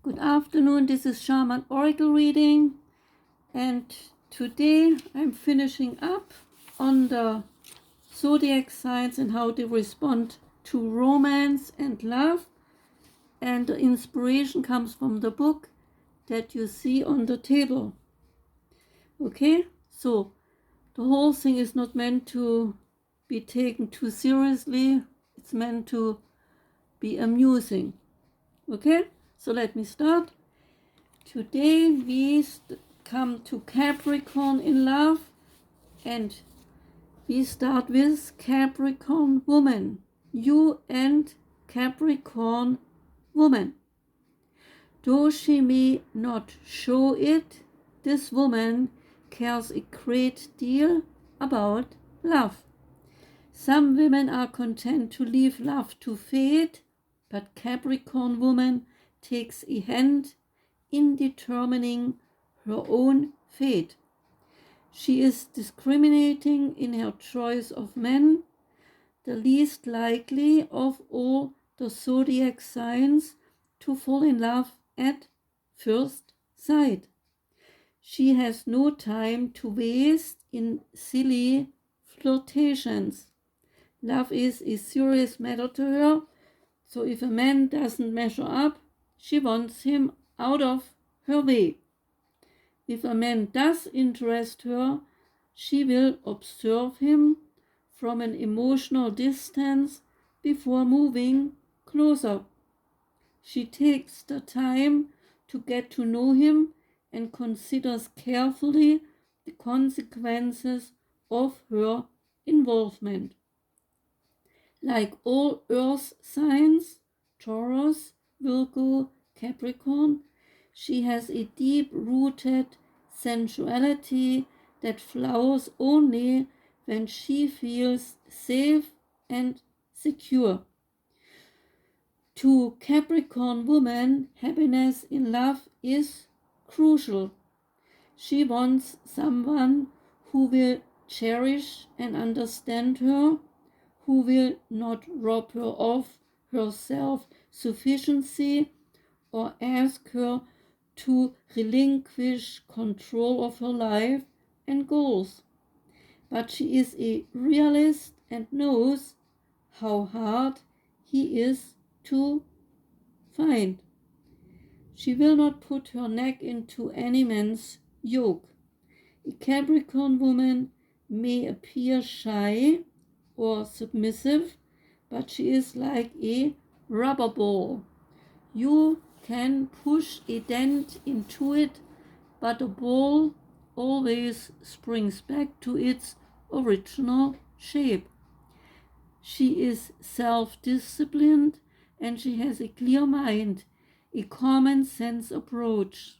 Good afternoon, this is Shaman Oracle reading, and today I'm finishing up on the zodiac signs and how they respond to romance and love, and the inspiration comes from the book that you see on the table. Okay, so the whole thing is not meant to be taken too seriously, it's meant to be amusing. Okay, so let me start. Today we come to Capricorn in love, and we start with Capricorn woman. You and Capricorn woman. Though she may not show it, this woman cares a great deal about love. Some women are content to leave love to fate, but Capricorn woman takes a hand in determining her own fate. She is discriminating in her choice of men, the least likely of all the zodiac signs to fall in love at first sight. She has no time to waste in silly flirtations. Love is a serious matter to her, so if a man doesn't measure up, she wants him out of her way. If a man does interest her, she will observe him from an emotional distance before moving closer. She takes the time to get to know him and considers carefully the consequences of her involvement. Like all earth signs, Taurus, Virgo, Capricorn, she has a deep-rooted sensuality that flowers only when she feels safe and secure. To Capricorn woman, happiness in love is crucial. She wants someone who will cherish and understand her, who will not rob her of her self-sufficiency or ask her to relinquish control of her life and goals. But she is a realist and knows how hard he is to find. She will not put her neck into any man's yoke. A Capricorn woman may appear shy or submissive, but she is like a rubber ball. You can push a dent into it, but the ball always springs back to its original shape. She is self-disciplined and she has a clear mind, a common sense approach.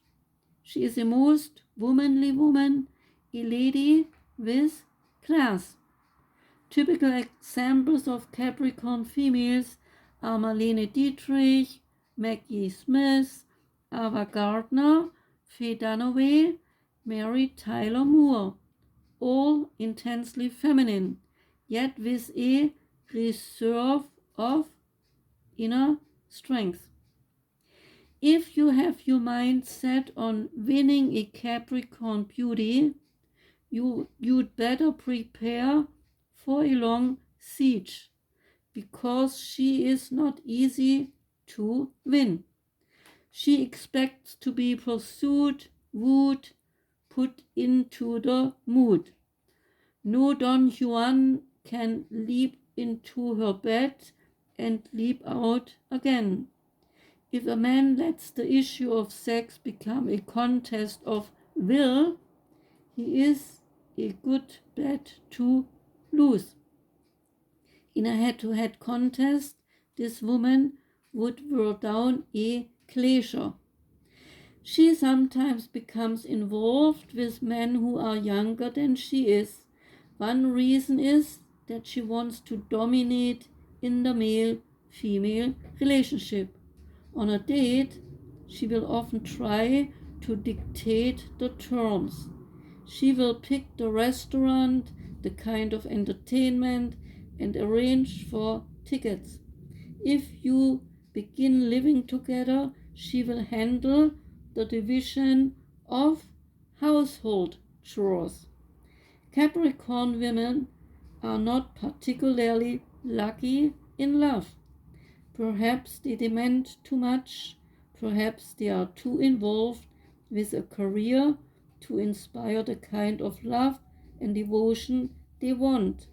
She is a most womanly woman, a lady with class. Typical examples of Capricorn females are Marlene Dietrich, Maggie Smith, Ava Gardner, Faye Dunaway, Mary Tyler Moore, all intensely feminine, yet with a reserve of inner strength. If you have your mind set on winning a Capricorn beauty, you'd better prepare for a long siege, because she is not easy to win. She expects to be pursued, wooed, put into the mood. No Don Juan can leap into her bed and leap out again. If a man lets the issue of sex become a contest of will, he is a good bet to lose. In a head-to-head contest, this woman would wear down a glacier. She sometimes becomes involved with men who are younger than she is. One reason is that she wants to dominate in the male-female relationship. On a date, she will often try to dictate the terms. She will pick the restaurant, the kind of entertainment, and arrange for tickets. If you begin living together, she will handle the division of household chores. Capricorn women are not particularly lucky in love. Perhaps they demand too much, perhaps they are too involved with a career to inspire the kind of love and devotion they want.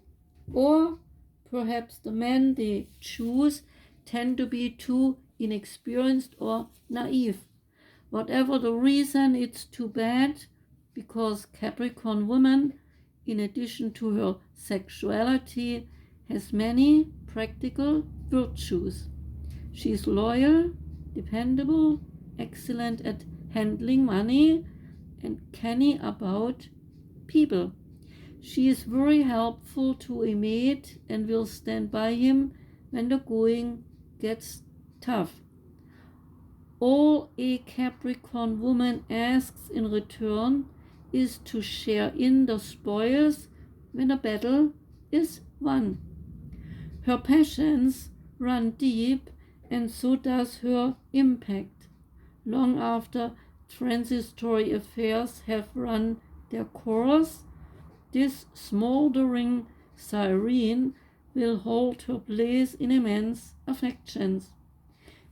Or perhaps the men they choose tend to be too inexperienced or naive. Whatever the reason, it's too bad, because Capricorn woman, in addition to her sexuality, has many practical virtues. She is loyal, dependable, excellent at handling money, and canny about people. She is very helpful to a mate and will stand by him when the going gets tough. All a Capricorn woman asks in return is to share in the spoils when a battle is won. Her passions run deep, and so does her impact. Long after transitory affairs have run their course, this smoldering siren will hold her place in immense affections.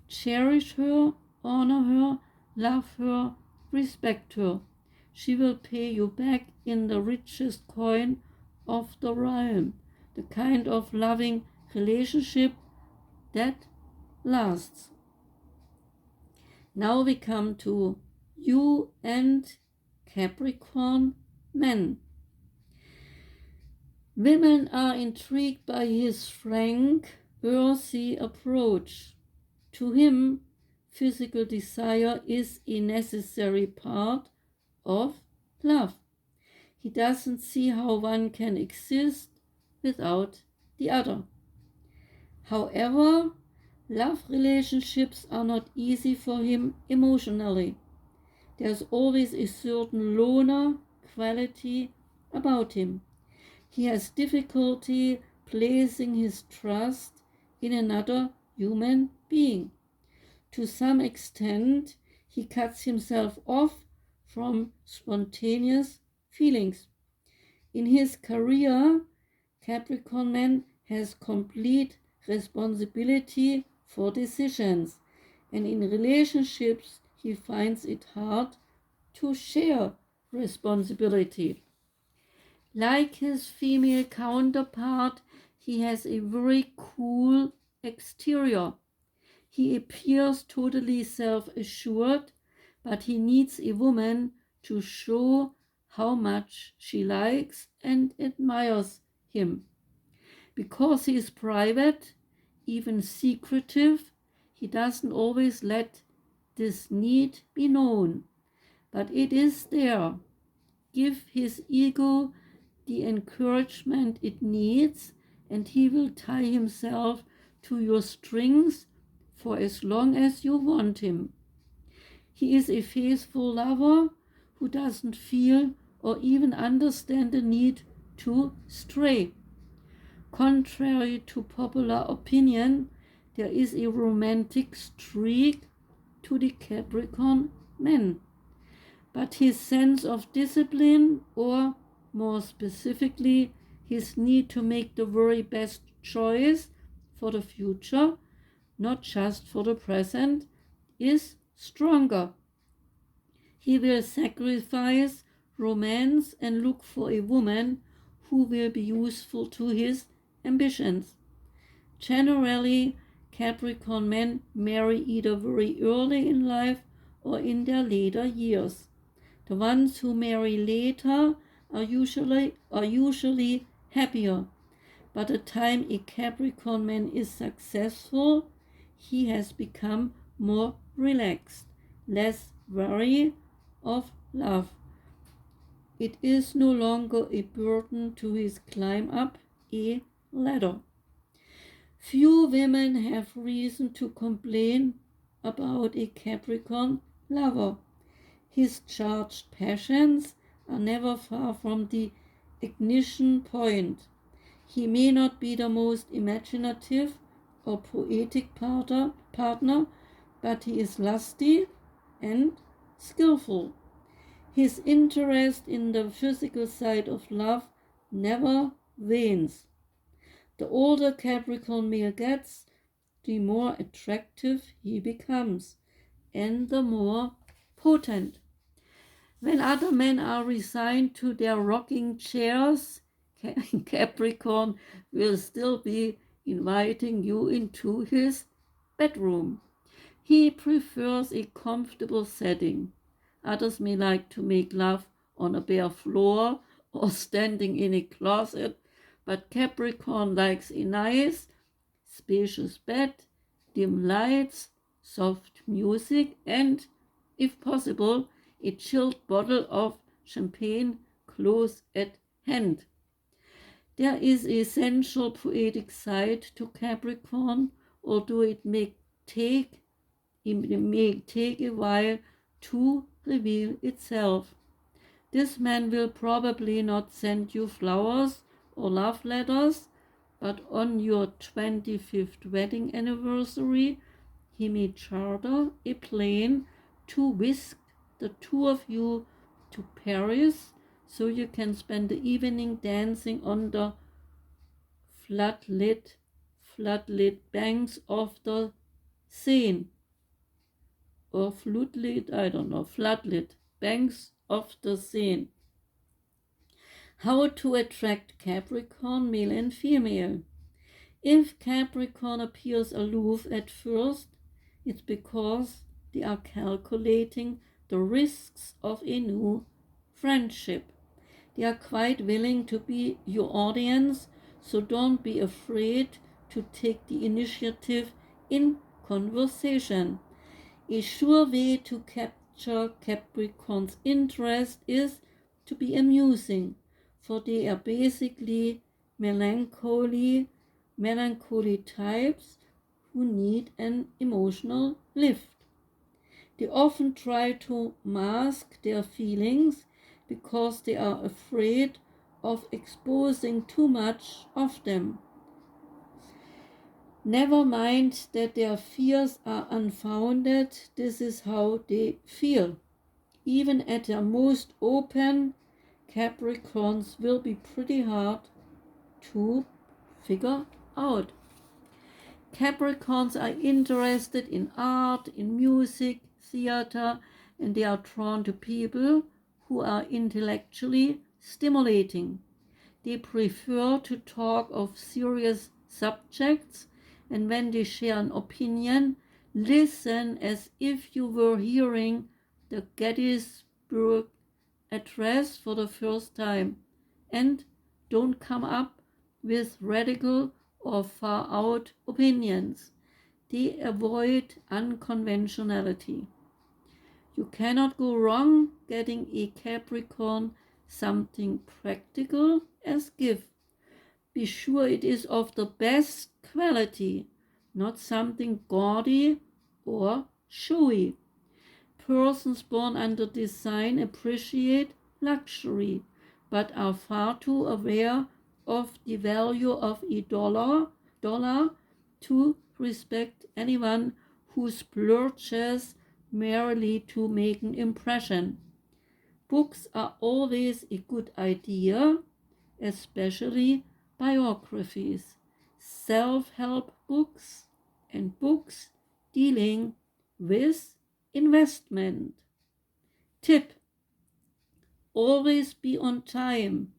Cherish her, honor her, love her, respect her. She will pay you back in the richest coin of the realm, the kind of loving relationship that lasts. Now we come to you and Capricorn men. Women are intrigued by his frank, earthy approach. To him, physical desire is a necessary part of love. He doesn't see how one can exist without the other. However, love relationships are not easy for him emotionally. There's always a certain loner quality about him. He has difficulty placing his trust in another human being. To some extent, he cuts himself off from spontaneous feelings. In his career, Capricorn man has complete responsibility for decisions, and in relationships he finds it hard to share responsibility. Like his female counterpart, he has a very cool exterior. He appears totally self-assured, but he needs a woman to show how much she likes and admires him. Because he is private, even secretive, he doesn't always let this need be known. But it is there. Give his ego the encouragement it needs, and he will tie himself to your strings for as long as you want him. He is a faithful lover who doesn't feel or even understand the need to stray. Contrary to popular opinion, there is a romantic streak to the Capricorn man. But his sense of discipline, or more specifically, his need to make the very best choice for the future, not just for the present, is stronger. He will sacrifice romance and look for a woman who will be useful to his ambitions. Generally, Capricorn men marry either very early in life or in their later years. The ones who marry later are usually happier. By the time a Capricorn man is successful, he has become more relaxed, less wary of love. It is no longer a burden to his climb up a ladder. Few women have reason to complain about a Capricorn lover. His charged passions are never far from the ignition point. He may not be the most imaginative or poetic partner, but he is lusty and skillful. His interest in the physical side of love never wanes. The older Capricorn male gets, the more attractive he becomes, and the more potent. When other men are resigned to their rocking chairs, Capricorn will still be inviting you into his bedroom. He prefers a comfortable setting. Others may like to make love on a bare floor or standing in a closet, but Capricorn likes a nice, spacious bed, dim lights, soft music, and, if possible, a chilled bottle of champagne close at hand. There is a sensual poetic side to Capricorn, although it may take a while to reveal itself. This man will probably not send you flowers or love letters, but on your 25th wedding anniversary, he may charter a plane to whisk the two of you to Paris so you can spend the evening dancing on the floodlit banks of the Seine. Or floodlit banks of the Seine. How to attract Capricorn, male and female. If Capricorn appears aloof at first, it's because they are calculating the risks of a new friendship. They are quite willing to be your audience, so don't be afraid to take the initiative in conversation. A sure way to capture Capricorn's interest is to be amusing, for they are basically melancholy types who need an emotional lift. They often try to mask their feelings because they are afraid of exposing too much of them. Never mind that their fears are unfounded, this is how they feel. Even at their most open, Capricorns will be pretty hard to figure out. Capricorns are interested in art, in music, theater, and they are drawn to people who are intellectually stimulating. They prefer to talk of serious subjects, and when they share an opinion, listen as if you were hearing the Gettysburg Address for the first time, and don't come up with radical or far-out opinions. They avoid unconventionality. You cannot go wrong getting a Capricorn something practical as gift. Be sure it is of the best quality, not something gaudy or showy. Persons born under this sign appreciate luxury, but are far too aware of the value of a dollar to respect anyone who splurges merely to make an impression. Books are always a good idea, especially biographies, self-help books, and books dealing with investment. Tip: always be on time.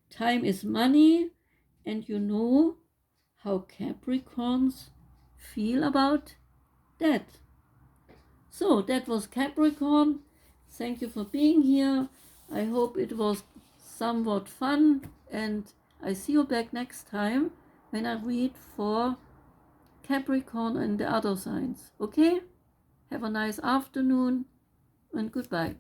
Time is money, and you know how Capricorns feel about that. So that was Capricorn. Thank you for being here. I hope it was somewhat fun, and I see you back next time when I read for Capricorn and the other signs. Okay? Have a nice afternoon and goodbye.